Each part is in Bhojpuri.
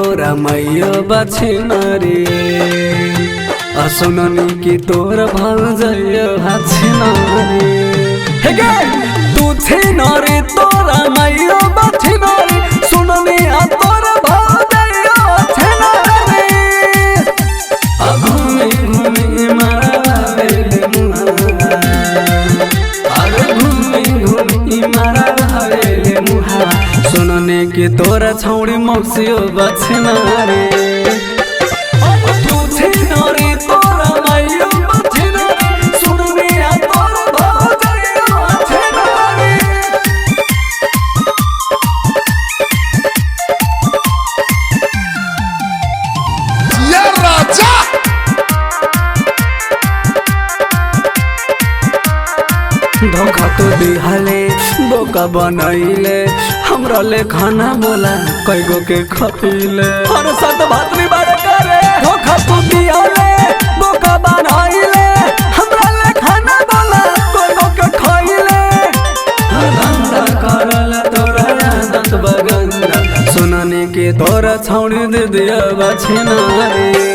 तोरा मैया बछनरी सुननी की तोर भौजैया हछनरी हे गे तू छिनरी तोरा मैया बछनरी सुननी आ तोर भौजैया हछनरी घूमी घूमी मारे मुहा अरे घूमी घूमी मारे मुहा सुनने के तोरा छौड़ी मौसियो बछनरी धोखा तो दिहले बोका बनैले हमरा ले खाना बोला कैगो के खपिले हर साथ बात नहीं बारे करे धोखा तो दिहले बोका बनैले हमरा ले खाना बोला कैगो के खइले धंधा करल तोरा आदत बगंदा सुनने के तोरा छौड़ी दे दिया बछनरी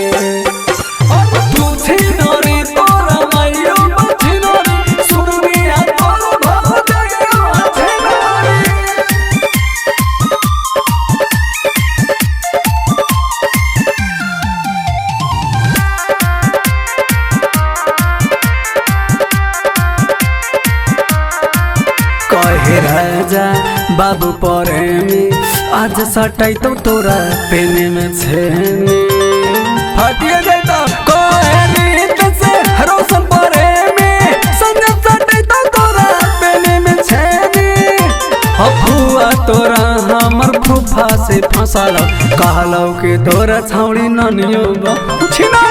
कहे राजा बाबू प्रेमी आज सटाई तो तोरा पेने में छेनी फटिए जाता कहे रीत से रोशन प्रेमी संजय सटाई तो तोरा पेने में छेनी फुआ तोरा हमर फूफा से फंसालो कहलो के तोरा छौड़ी ननियो बा छिना